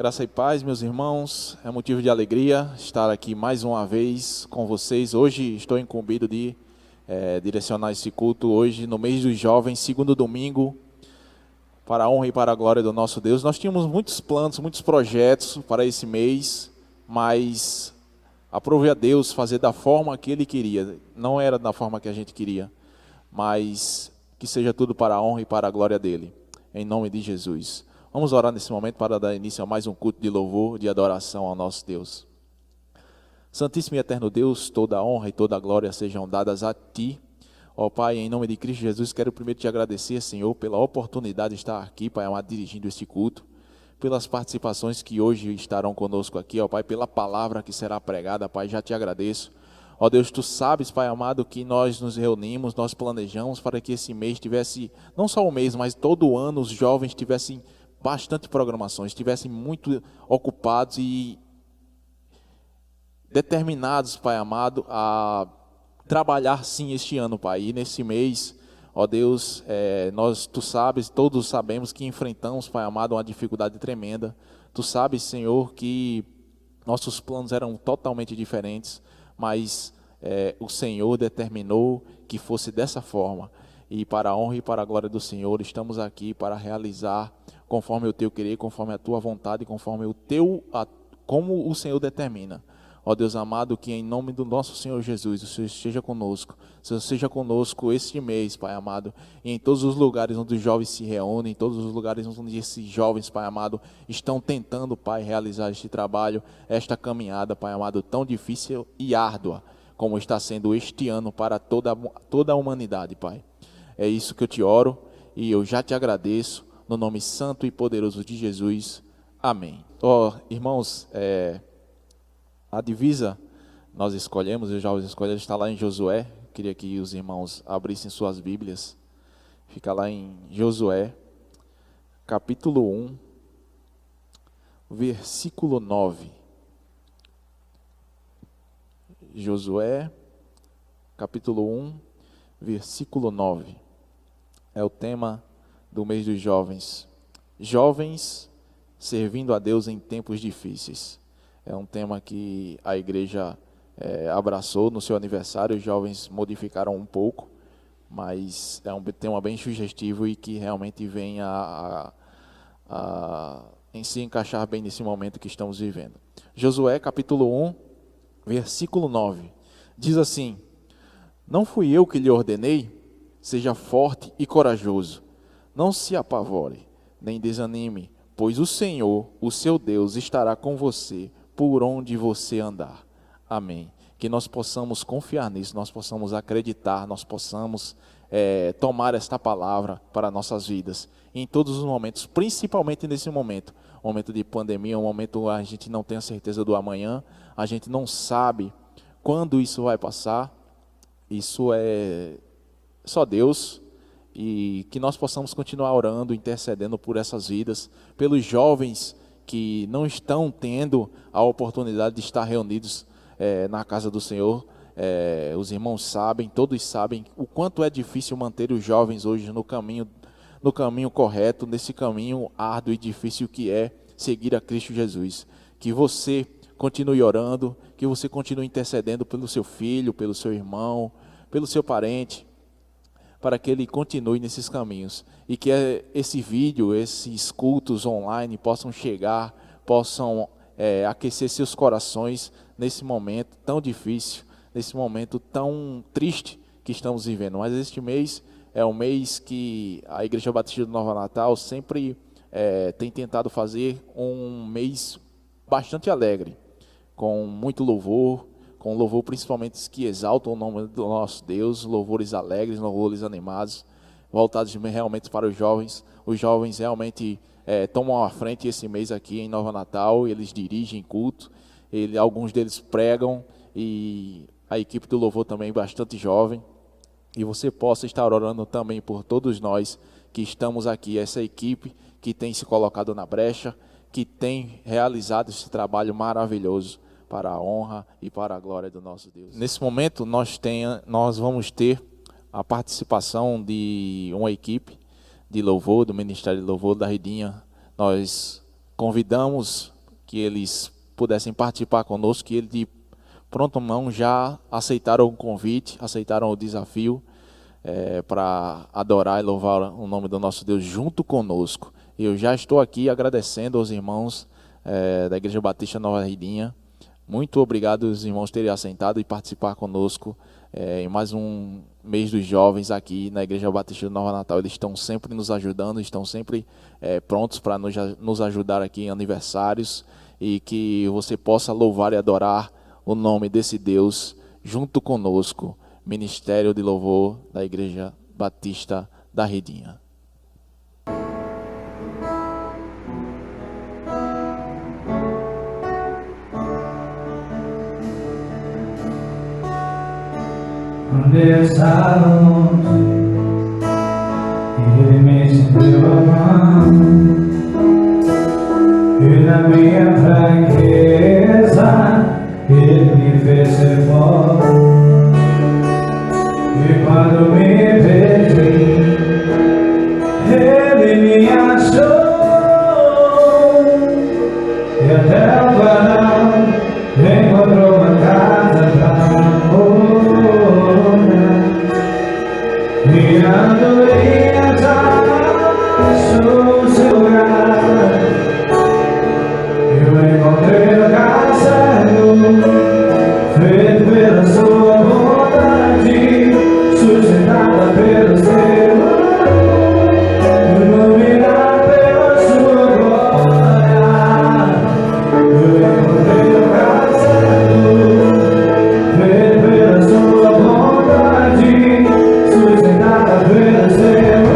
Graça e paz, meus irmãos, é motivo de alegria estar aqui mais uma vez com vocês. Hoje estou incumbido de direcionar esse culto, hoje no mês dos jovens, segundo domingo, para a honra e para a glória do nosso Deus. Nós tínhamos muitos planos, muitos projetos para esse mês, mas aprove a Deus fazer da forma que Ele queria. Não era da forma que a gente queria, mas que seja tudo para a honra e para a glória dEle, em nome de Jesus. Vamos orar nesse momento para dar início a mais um culto de louvor, de adoração ao nosso Deus. Santíssimo e eterno Deus, toda a honra e toda a glória sejam dadas a Ti. Ó Pai, em nome de Cristo Jesus, quero primeiro te agradecer, Senhor, pela oportunidade de estar aqui, Pai amado, dirigindo este culto, pelas participações que hoje estarão conosco aqui, ó Pai, pela palavra que será pregada, Pai, já te agradeço. Ó Deus, Tu sabes, Pai amado, que nós nos reunimos, nós planejamos para que esse mês tivesse, não só o mês, mas todo o ano, os jovens tivessem bastante programações, estivessem muito ocupados e determinados, Pai amado, a trabalhar sim este ano, Pai. E nesse mês, ó Deus, Tu sabes, todos sabemos que enfrentamos, Pai amado, uma dificuldade tremenda. Tu sabes, Senhor, que nossos planos eram totalmente diferentes, mas o Senhor determinou que fosse dessa forma. E para a honra e para a glória do Senhor, estamos aqui para realizar conforme o Teu querer, conforme a Tua vontade, conforme como o Senhor determina. Ó Deus amado, que em nome do nosso Senhor Jesus, o Senhor esteja conosco. O Senhor seja conosco este mês, Pai amado, e em todos os lugares onde os jovens se reúnem, em todos os lugares onde esses jovens, Pai amado, estão tentando, Pai, realizar este trabalho, esta caminhada, Pai amado, tão difícil e árdua, como está sendo este ano para toda a humanidade, Pai. É isso que eu te oro e eu já te agradeço, no nome santo e poderoso de Jesus. Amém. Ó, irmãos, a divisa nós escolhemos, os jovens escolheram, está lá em Josué. Queria que os irmãos abrissem suas Bíblias. Fica lá em Josué, capítulo 1, versículo 9. Josué, capítulo 1, versículo 9. É o tema do mês dos jovens. Jovens servindo a Deus em tempos difíceis. É um tema que a igreja abraçou no seu aniversário. Os jovens modificaram um pouco, mas é um tema bem sugestivo e que realmente vem em se encaixar bem nesse momento que estamos vivendo. Josué capítulo 1, versículo 9, diz assim: Não fui eu que lhe ordenei? Seja forte e corajoso, não se apavore, nem desanime, pois o Senhor, o seu Deus, estará com você por onde você andar. Amém. Que nós possamos confiar nisso, nós possamos acreditar, nós possamos tomar esta palavra para nossas vidas, em todos os momentos, principalmente nesse momento de pandemia, um momento a gente não tem a certeza do amanhã, a gente não sabe quando isso vai passar, isso é só Deus, e que nós possamos continuar orando, intercedendo por essas vidas, pelos jovens que não estão tendo a oportunidade de estar reunidos na casa do Senhor. Os irmãos sabem, todos sabem o quanto é difícil manter os jovens hoje no caminho correto, nesse caminho árduo e difícil que é seguir a Cristo Jesus. Que você continue orando, que você continue intercedendo pelo seu filho, pelo seu irmão, pelo seu parente, para que ele continue nesses caminhos, e que esse vídeo, esses cultos online possam chegar, possam aquecer seus corações nesse momento tão difícil, nesse momento tão triste que estamos vivendo. Mas este mês é um mês que a Igreja Batista do Nova Natal sempre tem tentado fazer um mês bastante alegre, com muito louvor, com louvor principalmente que exaltam o nome do nosso Deus, louvores alegres, louvores animados, voltados realmente para os jovens. Os jovens realmente tomam a frente esse mês aqui em Nova Natal, eles dirigem culto, alguns deles pregam, e a equipe do louvor também é bastante jovem. E você possa estar orando também por todos nós que estamos aqui, essa equipe que tem se colocado na brecha, que tem realizado esse trabalho maravilhoso, para a honra e para a glória do nosso Deus. Nesse momento nós vamos ter a participação de uma equipe de louvor, do Ministério de Louvor da Redinha. Nós convidamos que eles pudessem participar conosco, que ele de pronto mão já aceitaram o convite, aceitaram o desafio para adorar e louvar o nome do nosso Deus junto conosco. Eu já estou aqui agradecendo aos irmãos da Igreja Batista Nova Redinha. Muito obrigado os irmãos terem assentado e participar conosco em mais um mês dos jovens aqui na Igreja Batista Nova Natal. Eles estão sempre nos ajudando, estão sempre prontos para nos ajudar aqui em aniversários, e que você possa louvar e adorar o nome desse Deus junto conosco. Ministério de Louvor da Igreja Batista da Redinha. Quando eu estava longe, Ele me estendeu a mão, e na minha fraqueza Ele me fez ser forte. E quando me vejo, Ele me achou, e até o varão encontrou uma casa pra morar. E a andorinhas achou seu lugar. Eu encontrei o lugar certo, feito pela sua vontade, sustentada pelo seu amor, iluminada pela sua glória. Eu encontrei o lugar certo, feito pela sua vontade, sustentada pelo seu amor.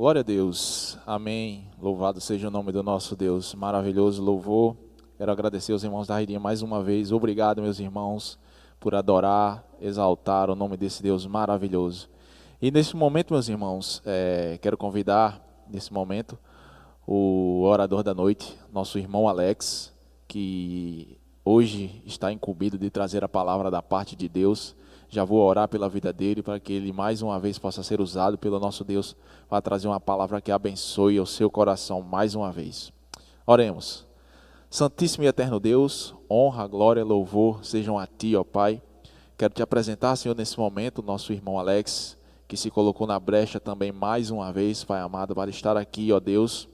Glória a Deus. Amém. Louvado seja o nome do nosso Deus. Maravilhoso louvor. Quero agradecer aos irmãos da Redinha mais uma vez. Obrigado, meus irmãos, por adorar, exaltar o nome desse Deus maravilhoso. E nesse momento, meus irmãos, quero convidar, nesse momento, o orador da noite, nosso irmão Alex, que hoje está incumbido de trazer a palavra da parte de Deus. Já vou orar pela vida dele, para que ele mais uma vez possa ser usado pelo nosso Deus, para trazer uma palavra que abençoe o seu coração mais uma vez. Oremos. Santíssimo e eterno Deus, honra, glória, louvor sejam a Ti, ó Pai. Quero Te apresentar, Senhor, nesse momento, o nosso irmão Alex, que se colocou na brecha também mais uma vez, Pai amado, para estar aqui, ó Deus,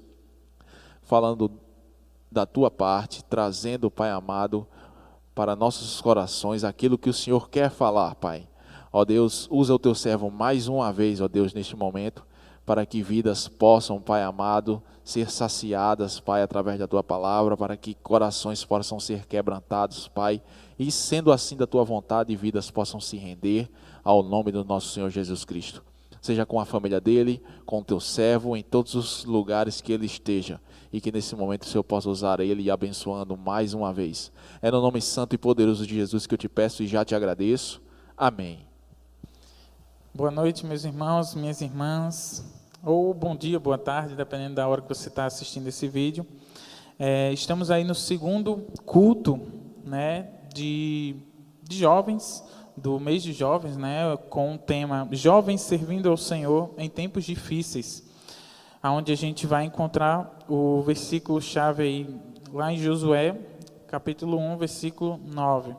falando da Tua parte, trazendo, Pai amado, para nossos corações aquilo que o Senhor quer falar, Pai. Ó Deus, usa o Teu servo mais uma vez, ó Deus, neste momento, para que vidas possam, Pai amado, ser saciadas, Pai, através da Tua palavra, para que corações possam ser quebrantados, Pai, e sendo assim da Tua vontade, vidas possam se render ao nome do nosso Senhor Jesus Cristo. Seja com a família dele, com o Teu servo, em todos os lugares que ele esteja, e que nesse momento o Senhor possa usar ele e abençoando mais uma vez. É no nome santo e poderoso de Jesus que eu te peço e já te agradeço. Amém. Boa noite, meus irmãos, minhas irmãs, ou bom dia, boa tarde, dependendo da hora que você está assistindo esse vídeo. Estamos aí no segundo culto, né, de jovens, do mês de jovens, né, com o tema Jovens Servindo ao Senhor em Tempos Difíceis, onde a gente vai encontrar o versículo-chave aí, lá em Josué, capítulo 1, versículo 9.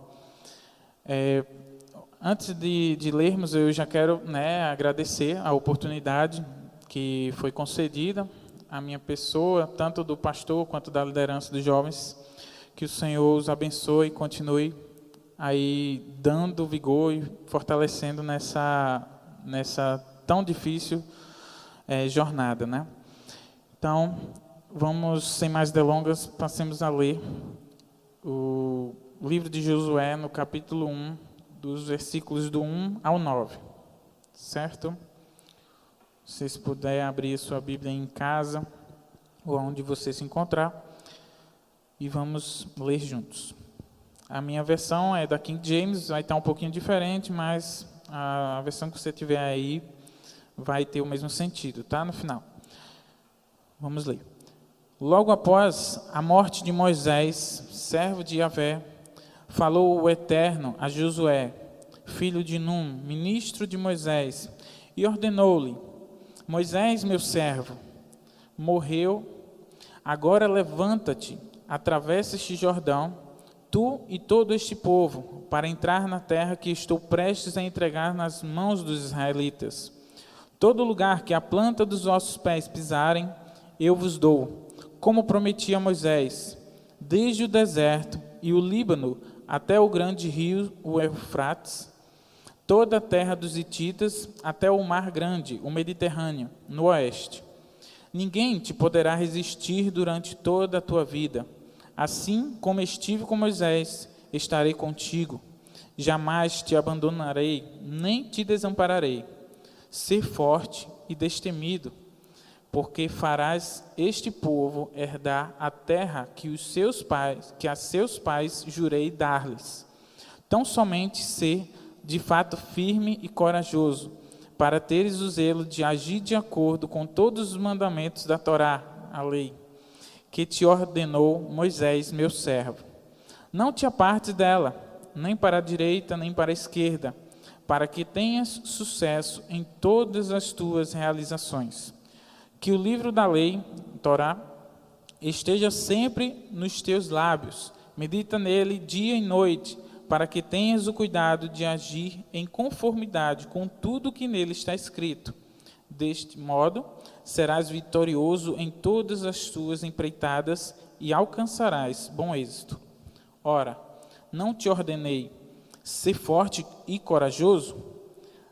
Antes de lermos, eu já quero, né, agradecer a oportunidade que foi concedida à minha pessoa, tanto do pastor quanto da liderança dos jovens. Que o Senhor os abençoe e continue aí dando vigor e fortalecendo nessa tão difícil jornada, né? Então, vamos, sem mais delongas, passemos a ler o livro de Josué, no capítulo 1, dos versículos do 1 ao 9, certo? Se vocês puderem abrir sua Bíblia em casa, ou onde você se encontrar, e vamos ler juntos. A minha versão é da King James, vai estar um pouquinho diferente, mas a versão que você tiver aí vai ter o mesmo sentido, tá? No final. Vamos ler. Logo após a morte de Moisés, servo de Yahvé, falou o Eterno a Josué, filho de Num, ministro de Moisés, e ordenou-lhe: Moisés, meu servo, morreu, agora levanta-te, atravessa este Jordão, tu e todo este povo, para entrar na terra que estou prestes a entregar nas mãos dos israelitas. Todo lugar que a planta dos vossos pés pisarem, eu vos dou, como prometi a Moisés, desde o deserto e o Líbano até o grande rio, o Eufrates, toda a terra dos hititas até o mar grande, o Mediterrâneo, no oeste. Ninguém te poderá resistir durante toda a tua vida. Assim como estive com Moisés, estarei contigo. Jamais te abandonarei, nem te desampararei. Sê forte e destemido, porque farás este povo herdar a terra que a seus pais jurei dar-lhes. Tão somente ser de fato firme e corajoso, para teres o zelo de agir de acordo com todos os mandamentos da Torá, a lei, que te ordenou Moisés, meu servo. Não te apartes dela, nem para a direita, nem para a esquerda, para que tenhas sucesso em todas as tuas realizações. Que o livro da lei, Torá, esteja sempre nos teus lábios. Medita nele dia e noite, para que tenhas o cuidado de agir em conformidade com tudo que nele está escrito. Deste modo, serás vitorioso em todas as tuas empreitadas e alcançarás bom êxito. Ora, não te ordenei, ser forte e corajoso?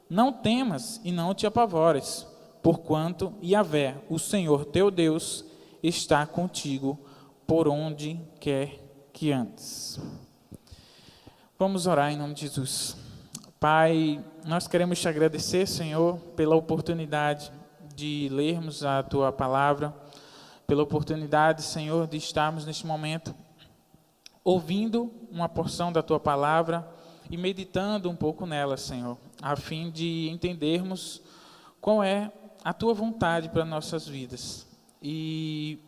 Não temas e não te apavores, porquanto Yahvé, o Senhor teu Deus, está contigo por onde quer que andes. Vamos orar em nome de Jesus. Pai, nós queremos te agradecer, Senhor, pela oportunidade de lermos a Tua palavra, pela oportunidade, Senhor, de estarmos neste momento ouvindo uma porção da Tua palavra e meditando um pouco nela, Senhor, a fim de entendermos qual é a Tua vontade para nossas vidas e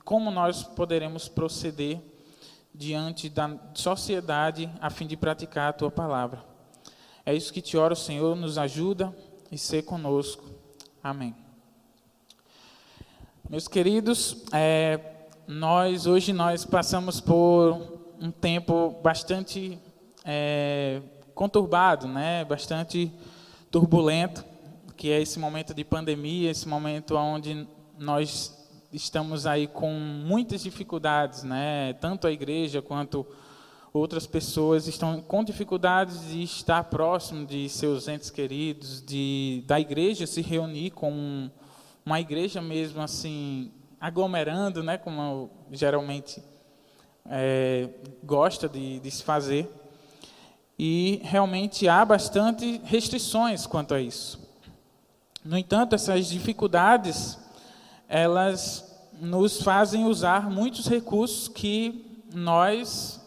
como nós poderemos proceder diante da sociedade a fim de praticar a Tua palavra. É isso que te oro, Senhor, nos ajuda e ser conosco. Amém. Meus queridos, hoje nós passamos por um tempo bastante conturbado, né? Bastante turbulento, que é esse momento de pandemia, esse momento onde nós estamos aí com muitas dificuldades, né? Tanto a igreja quanto outras pessoas estão com dificuldades de estar próximo de seus entes queridos, da igreja se reunir com uma igreja mesmo assim, aglomerando, né? Como geralmente gosta de se fazer. E realmente há bastante restrições quanto a isso. No entanto, essas dificuldades, elas nos fazem usar muitos recursos que nós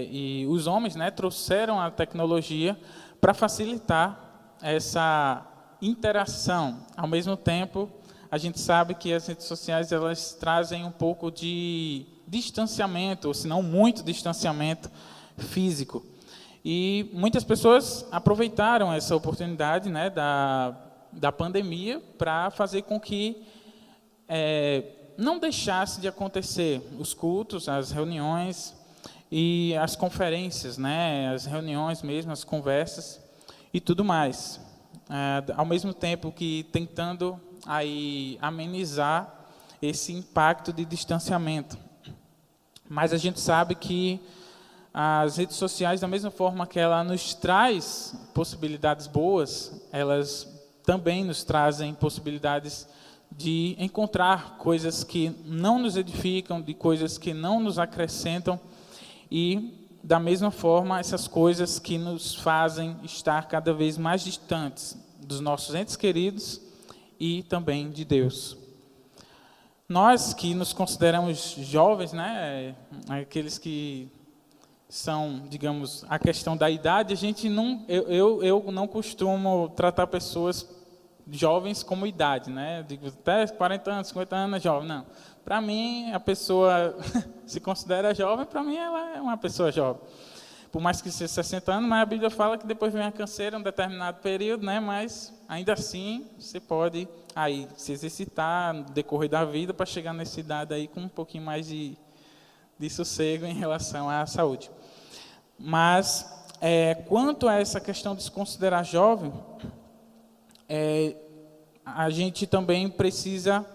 e os homens, né, trouxeram a tecnologia para facilitar essa interação. Ao mesmo tempo, a gente sabe que as redes sociais elas trazem um pouco de distanciamento, ou se não muito distanciamento físico. E muitas pessoas aproveitaram essa oportunidade, né, da pandemia para fazer com que não deixasse de acontecer os cultos, as reuniões e as conferências, né, as reuniões mesmo, as conversas e tudo mais. Ao mesmo tempo que tentando aí amenizar esse impacto de distanciamento. Mas a gente sabe que as redes sociais, da mesma forma que ela nos traz possibilidades boas, elas também nos trazem possibilidades de encontrar coisas que não nos edificam, de coisas que não nos acrescentam e, da mesma forma, essas coisas que nos fazem estar cada vez mais distantes dos nossos entes queridos e também de Deus. Nós que nos consideramos jovens, né, aqueles que são, digamos, a questão da idade, a gente não, eu não costumo tratar pessoas jovens como idade, né? Digo, até 40 anos, 50 anos é jovem. Não. Para mim, a pessoa se considera jovem, para mim ela é uma pessoa jovem. Por mais que seja 60 anos, mas a Bíblia fala que depois vem a canseira, um determinado período, né? Mas ainda assim, você pode aí se exercitar no decorrer da vida para chegar nessa idade aí com um pouquinho mais de sossego em relação à saúde. Mas, quanto a essa questão de se considerar jovem, a gente também precisa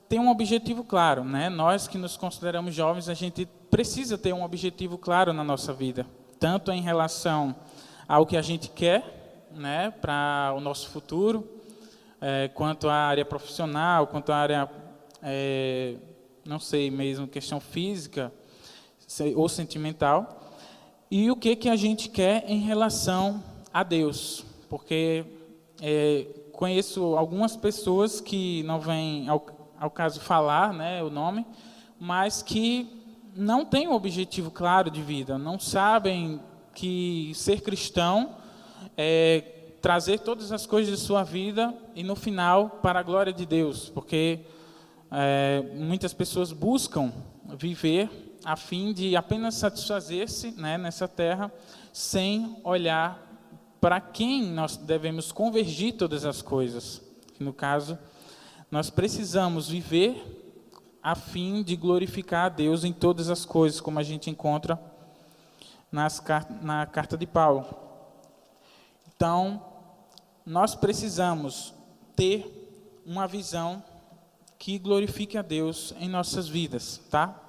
ter um objetivo claro, né? Nós que nos consideramos jovens, a gente precisa ter um objetivo claro na nossa vida, tanto em relação ao que a gente quer, né, para o nosso futuro, quanto à área profissional, quanto à área, não sei mesmo, questão física ou sentimental, e o que a gente quer em relação a Deus, porque conheço algumas pessoas que não vêm ao caso falar, né, o nome, mas que não têm um objetivo claro de vida, não sabem que ser cristão é trazer todas as coisas de sua vida e no final para a glória de Deus, porque muitas pessoas buscam viver a fim de apenas satisfazer-se, né, nessa terra, sem olhar para quem nós devemos convergir todas as coisas. No caso, nós precisamos viver a fim de glorificar a Deus em todas as coisas, como a gente encontra na carta de Paulo. Então, nós precisamos ter uma visão que glorifique a Deus em nossas vidas, tá?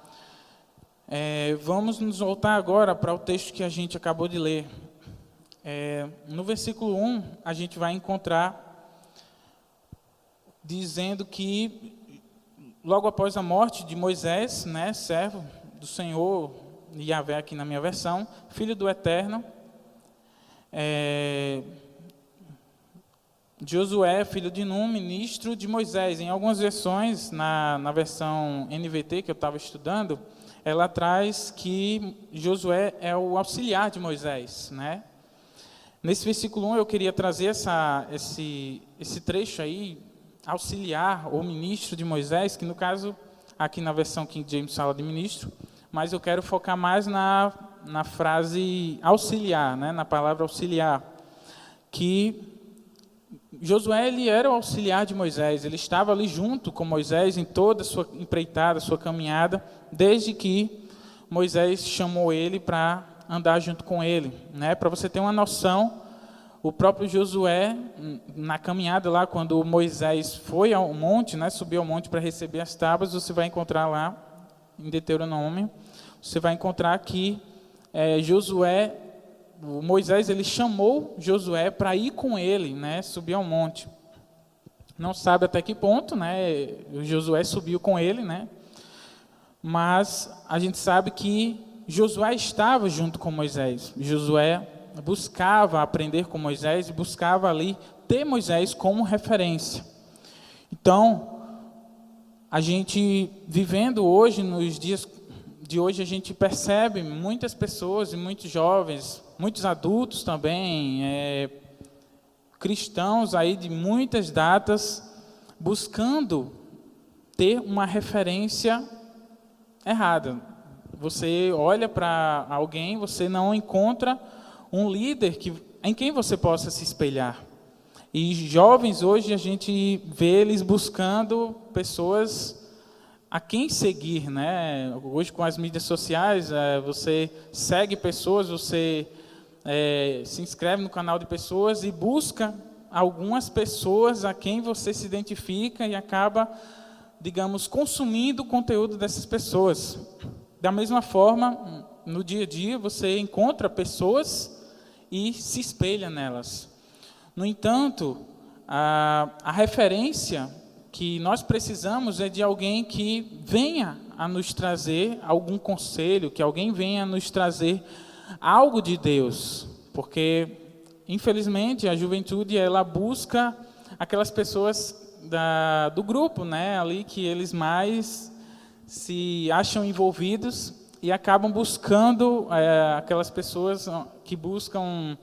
Vamos nos voltar agora para o texto que a gente acabou de ler. No versículo 1, a gente vai encontrar dizendo que, logo após a morte de Moisés, né, servo do Senhor, Yahvé aqui na minha versão, filho do Eterno, Josué, filho de Num, ministro de Moisés. Em algumas versões, na versão NVT que eu estava estudando, ela traz que Josué é o auxiliar de Moisés, né? Nesse versículo 1 eu queria trazer esse trecho aí, auxiliar ou ministro de Moisés, que no caso, aqui na versão King James fala de ministro, mas eu quero focar mais na frase auxiliar, né? Na palavra auxiliar, que Josué, ele era o auxiliar de Moisés, ele estava ali junto com Moisés em toda a sua empreitada, sua caminhada, desde que Moisés chamou ele para andar junto com ele, né? Para você ter uma noção, o próprio Josué, na caminhada lá, quando Moisés foi ao monte, né, subiu ao monte para receber as tábuas, você vai encontrar lá, em Deuteronômio, você vai encontrar que Moisés, ele chamou Josué para ir com ele, né, subir ao monte. Não sabe até que ponto, né, o Josué subiu com ele, né, mas a gente sabe que Josué estava junto com Moisés. Josué buscava aprender com Moisés e buscava ali ter Moisés como referência. Então, a gente vivendo hoje, nos dias de hoje, a gente percebe muitas pessoas e muitos jovens, muitos adultos também, cristãos aí de muitas datas, buscando ter uma referência errada. Você olha para alguém, você não encontra um líder em quem você possa se espelhar. E jovens hoje a gente vê eles buscando pessoas a quem seguir, né? Hoje com as mídias sociais, você segue pessoas, você se inscreve no canal de pessoas e busca algumas pessoas a quem você se identifica e acaba, digamos, consumindo o conteúdo dessas pessoas. Da mesma forma, no dia a dia, você encontra pessoas e se espelha nelas. No entanto, a referência que nós precisamos é de alguém que venha a nos trazer algum conselho, que alguém venha a nos trazer algo de Deus. Porque, infelizmente, a juventude, ela busca aquelas pessoas do grupo, né, ali que eles mais se acham envolvidos e acabam buscando aquelas pessoas que buscam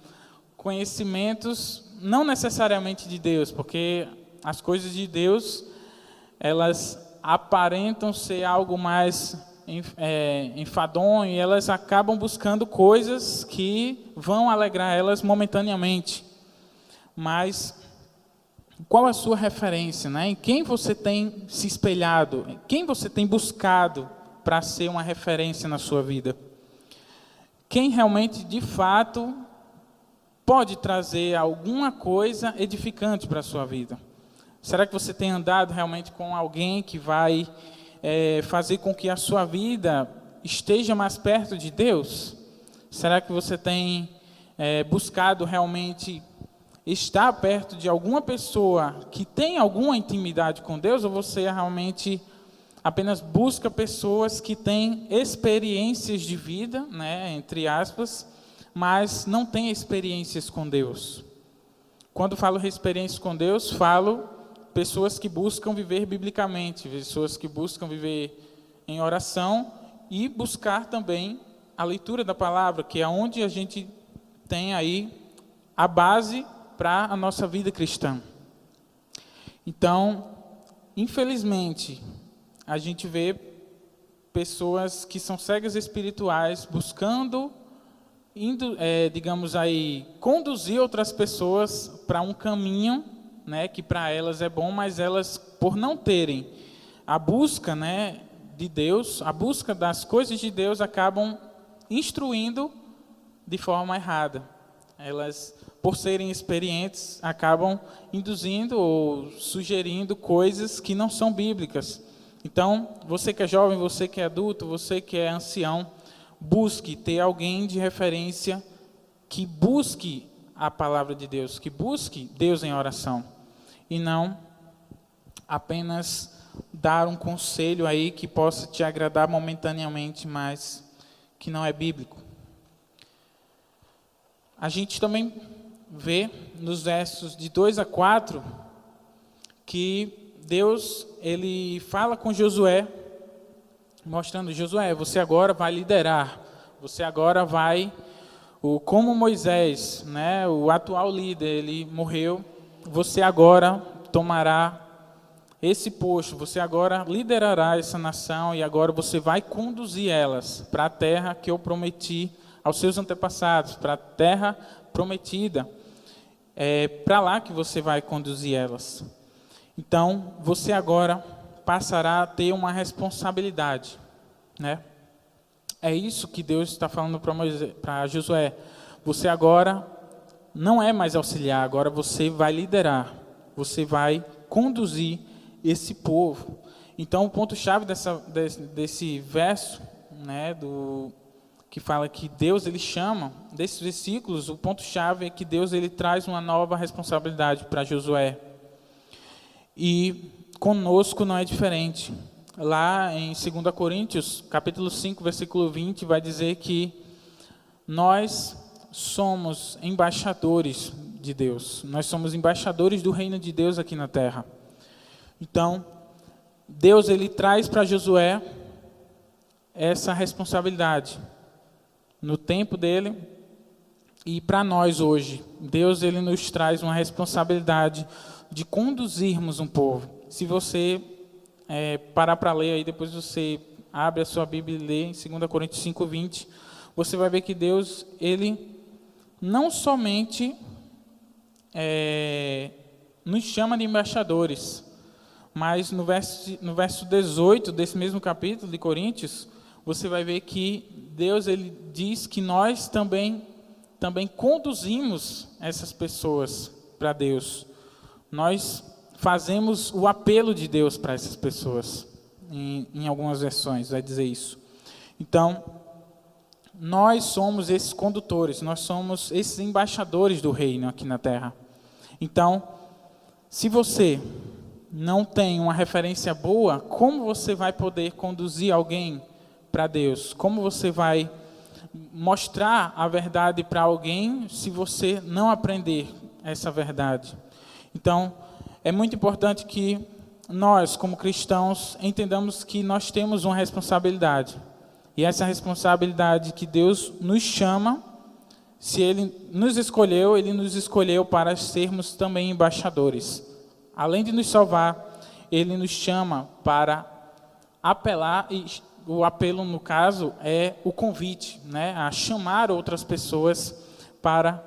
conhecimentos não necessariamente de Deus, porque as coisas de Deus, elas aparentam ser algo mais enfadonho, e elas acabam buscando coisas que vão alegrar elas momentaneamente. Mas qual a sua referência, né? Em quem você tem se espelhado? Em quem você tem buscado para ser uma referência na sua vida? Quem realmente, de fato, pode trazer alguma coisa edificante para a sua vida? Será que você tem andado realmente com alguém que vai fazer com que a sua vida esteja mais perto de Deus? Será que você tem buscado realmente estar perto de alguma pessoa que tem alguma intimidade com Deus, ou você realmente apenas busca pessoas que têm experiências de vida, né, entre aspas, mas não têm experiências com Deus? Quando falo experiências com Deus, falo pessoas que buscam viver biblicamente, pessoas que buscam viver em oração e buscar também a leitura da palavra, que é onde a gente tem aí a base para a nossa vida cristã. Então, infelizmente, a gente vê pessoas que são cegas espirituais buscando, digamos aí, conduzir outras pessoas para um caminho, né, que para elas é bom, mas elas, por não terem a busca, né, de Deus, a busca das coisas de Deus, acabam instruindo de forma errada. Elas, por serem experientes, acabam induzindo ou sugerindo coisas que não são bíblicas. Então, você que é jovem, você que é adulto, você que é ancião, busque ter alguém de referência que busque a palavra de Deus, que busque Deus em oração, e não apenas dar um conselho aí que possa te agradar momentaneamente, mas que não é bíblico. A gente também vê nos versos de 2 a 4 que Deus ele fala com Josué, mostrando: Josué, você agora vai liderar, você agora vai, como Moisés, né, o atual líder, ele morreu, você agora tomará esse posto, você agora liderará essa nação e agora você vai conduzir elas para a terra que eu prometi aos seus antepassados, para a terra prometida. É para lá que você vai conduzir elas. Então, você agora passará a ter uma responsabilidade, né? É isso que Deus está falando para Josué. Você agora não é mais auxiliar, agora você vai liderar, você vai conduzir esse povo. Então, o ponto-chave desse verso, né, que fala que Deus ele chama, desses versículos, o ponto-chave é que Deus ele traz uma nova responsabilidade para Josué. E conosco não é diferente. Lá em 2 Coríntios, capítulo 5, versículo 20, vai dizer que nós somos embaixadores de Deus. Nós somos embaixadores do reino de Deus aqui na terra. Então, Deus ele traz para Josué essa responsabilidade no tempo dele, e para nós hoje, Deus ele nos traz uma responsabilidade de conduzirmos um povo. Se você parar para ler aí, depois você abre a sua Bíblia e lê em 2 Coríntios 5:20, você vai ver que Deus ele não somente nos chama de embaixadores, mas no verso 18 desse mesmo capítulo de Coríntios, você vai ver que Deus ele diz que nós também conduzimos essas pessoas para Deus. Nós fazemos o apelo de Deus para essas pessoas. Em algumas versões vai dizer isso. Então, nós somos esses condutores, nós somos esses embaixadores do reino aqui na terra. Então, se você não tem uma referência boa, como você vai poder conduzir alguém para Deus? Como você vai mostrar a verdade para alguém se você não aprender essa verdade? Então, é muito importante que nós, como cristãos, entendamos que nós temos uma responsabilidade. E essa responsabilidade que Deus nos chama, se Ele nos escolheu para sermos também embaixadores. Além de nos salvar, Ele nos chama para apelar, e o apelo, no caso, é o convite, né, a chamar outras pessoas para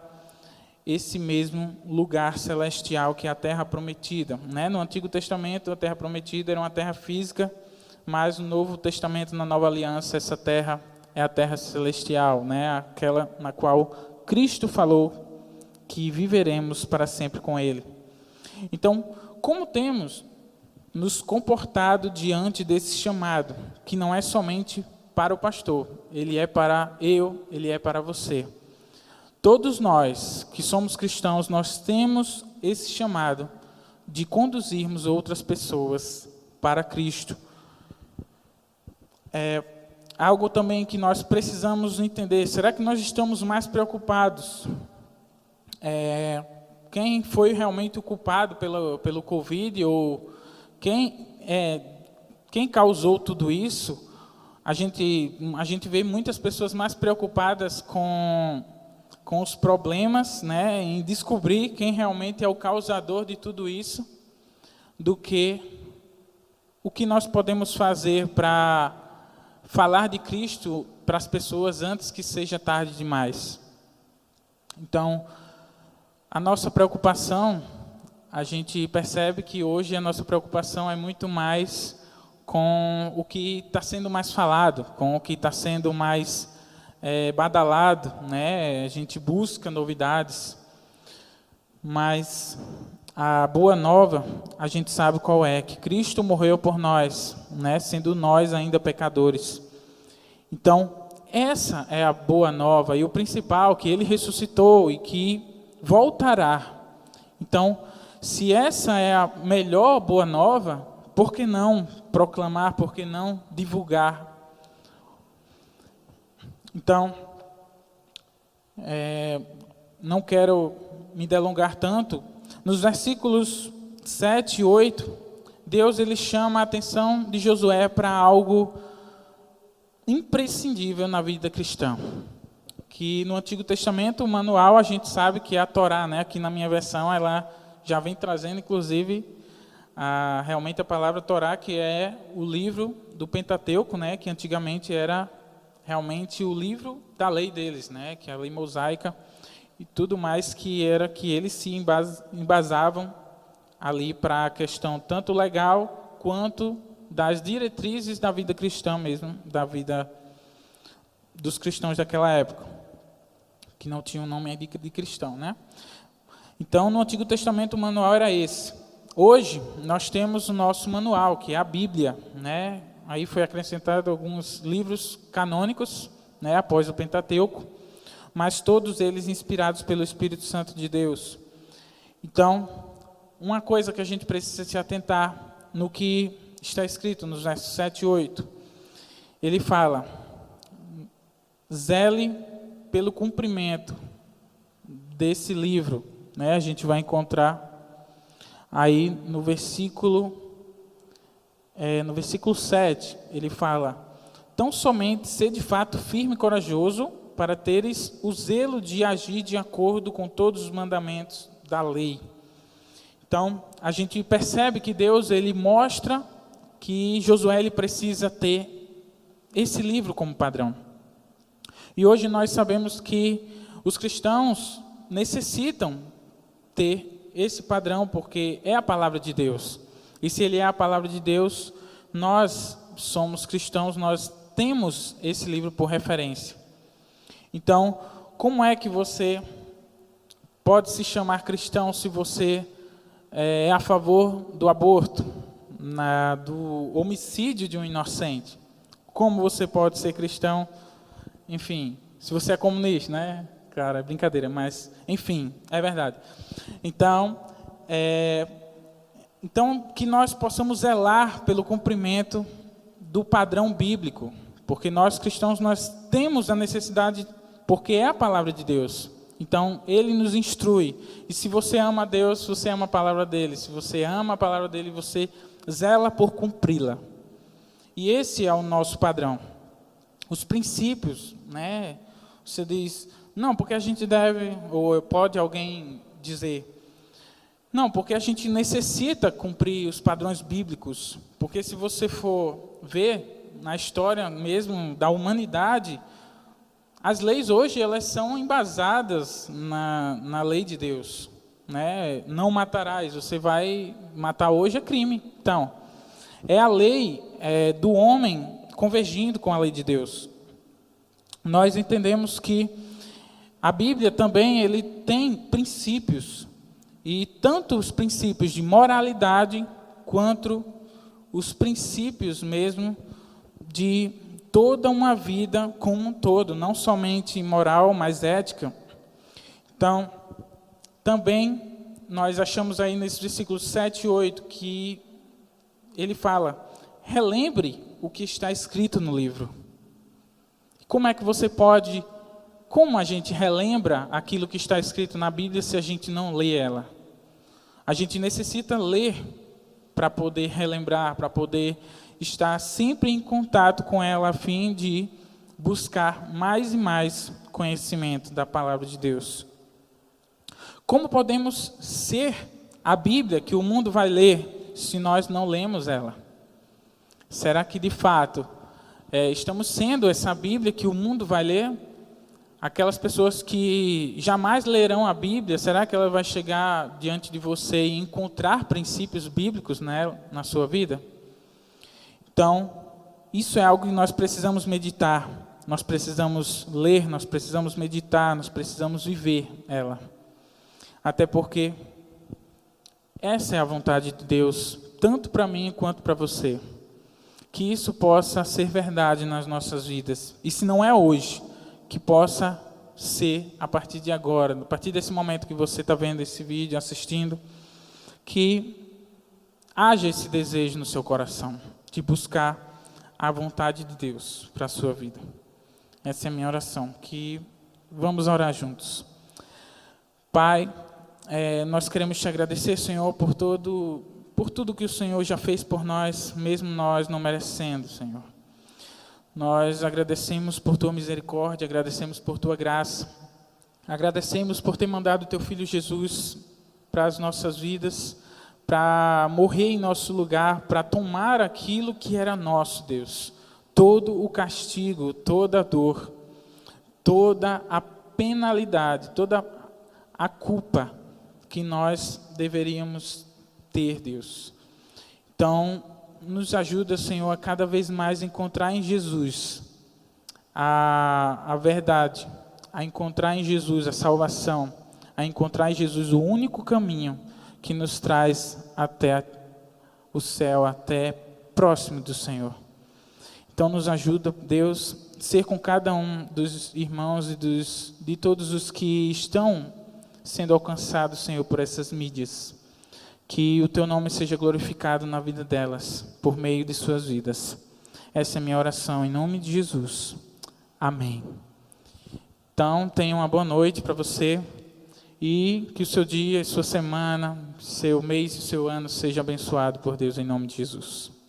esse mesmo lugar celestial que é a terra prometida, né? No Antigo Testamento, a terra prometida era uma terra física, mas no Novo Testamento, na Nova Aliança, essa terra é a terra celestial, né? Aquela na qual Cristo falou que viveremos para sempre com Ele. Então, como temos nos comportado diante desse chamado, que não é somente para o pastor, ele é para ele é para você. Todos nós que somos cristãos, nós temos esse chamado de conduzirmos outras pessoas para Cristo. Algo também que nós precisamos entender: será que nós estamos mais preocupados? Quem foi realmente o culpado pelo Covid, ou quem causou tudo isso? A gente vê muitas pessoas mais preocupadas com os problemas, né, em descobrir quem realmente é o causador de tudo isso, do que o que nós podemos fazer para falar de Cristo para as pessoas antes que seja tarde demais. Então, a nossa preocupação, a gente percebe que hoje a nossa preocupação é muito mais com o que está sendo mais falado, com o que está sendo mais badalado, né? A gente busca novidades, mas a boa nova, a gente sabe qual é: que Cristo morreu por nós, né? Sendo nós ainda pecadores. Então, essa é a boa nova, e o principal, que Ele ressuscitou e que voltará. Então, se essa é a melhor boa nova, por que não proclamar, por que não divulgar? Então, não quero me delongar tanto, nos versículos 7 e 8, Deus ele chama a atenção de Josué para algo imprescindível na vida cristã. Que no Antigo Testamento, o manual, a gente sabe que é a Torá, né? Aqui na minha versão, ela já vem trazendo, inclusive, realmente a palavra Torá, que é o livro do Pentateuco, né? Que antigamente era realmente o livro da lei deles, né? Que é a lei mosaica e tudo mais que era que eles se embasavam ali para a questão tanto legal quanto das diretrizes da vida cristã mesmo, da vida dos cristãos daquela época, que não tinham nome de cristão, né? Então, no Antigo Testamento, o manual era esse. Hoje, nós temos o nosso manual, que é a Bíblia, né? Aí foi acrescentado alguns livros canônicos, né, após o Pentateuco, mas todos eles inspirados pelo Espírito Santo de Deus. Então, uma coisa que a gente precisa se atentar no que está escrito nos versos 7 e 8, ele fala: zele pelo cumprimento desse livro, né? A gente vai encontrar aí no versículo 7, ele fala: tão somente ser de fato firme e corajoso, para teres o zelo de agir de acordo com todos os mandamentos da lei. Então, a gente percebe que Deus ele mostra que Josué ele precisa ter esse livro como padrão. E hoje nós sabemos que os cristãos necessitam ter esse padrão, porque é a palavra de Deus. E se ele é a palavra de Deus, nós somos cristãos, nós temos esse livro por referência. Então, como é que você pode se chamar cristão se você é a favor do aborto, do homicídio de um inocente? Como você pode ser cristão, enfim, se você é comunista, né? Cara, é brincadeira, mas, enfim, é verdade. Então, que nós possamos zelar pelo cumprimento do padrão bíblico, porque nós cristãos, nós temos a necessidade, porque é a palavra de Deus. Então, ele nos instrui. E se você ama a Deus, você ama a palavra dele. Se você ama a palavra dele, você zela por cumpri-la. E esse é o nosso padrão. Os princípios, né? Você diz, não, porque a gente deve, ou pode alguém dizer, não, porque a gente necessita cumprir os padrões bíblicos. Porque se você for ver na história mesmo da humanidade, as leis hoje elas são embasadas na lei de Deus, né? Não matarás, você vai matar hoje é crime. Então, é a lei do homem convergindo com a lei de Deus. Nós entendemos que a Bíblia também ele tem princípios, e tanto os princípios de moralidade quanto os princípios mesmo de toda uma vida como um todo, não somente moral, mas ética. Então, também nós achamos aí nesses versículos 7 e 8 que ele fala, relembre o que está escrito no livro. Como é que você pode, como a gente relembra aquilo que está escrito na Bíblia se a gente não lê ela? A gente necessita ler para poder relembrar, para poder estar sempre em contato com ela, a fim de buscar mais e mais conhecimento da palavra de Deus. Como podemos ser a Bíblia que o mundo vai ler se nós não lemos ela? Será que de fato estamos sendo essa Bíblia que o mundo vai ler? Aquelas pessoas que jamais lerão a Bíblia, será que ela vai chegar diante de você e encontrar princípios bíblicos nela, na sua vida? Então, isso é algo que nós precisamos meditar, nós precisamos ler, nós precisamos meditar, nós precisamos viver ela. Até porque essa é a vontade de Deus, tanto para mim quanto para você. Que isso possa ser verdade nas nossas vidas. E se não é hoje, que possa ser a partir de agora, a partir desse momento que você está vendo esse vídeo, assistindo, que haja esse desejo no seu coração de buscar a vontade de Deus para a sua vida. Essa é a minha oração, que vamos orar juntos. Pai, nós queremos te agradecer, Senhor, por tudo que o Senhor já fez por nós, mesmo nós não merecendo, Senhor. Nós agradecemos por tua misericórdia, agradecemos por tua graça, agradecemos por ter mandado o teu Filho Jesus para as nossas vidas, para morrer em nosso lugar, para tomar aquilo que era nosso, Deus. Todo o castigo, toda a dor, toda a penalidade, toda a culpa que nós deveríamos ter, Deus. Então, nos ajuda, Senhor, a cada vez mais encontrar em Jesus a verdade, a encontrar em Jesus a salvação, a encontrar em Jesus o único caminho que nos traz até o céu, até próximo do Senhor. Então nos ajuda, Deus, ser com cada um dos irmãos e de todos os que estão sendo alcançados, Senhor, por essas mídias. Que o teu nome seja glorificado na vida delas, por meio de suas vidas. Essa é a minha oração, em nome de Jesus. Amém. Então, tenha uma boa noite para você e que o seu dia, sua semana, seu mês e seu ano seja abençoado por Deus, em nome de Jesus.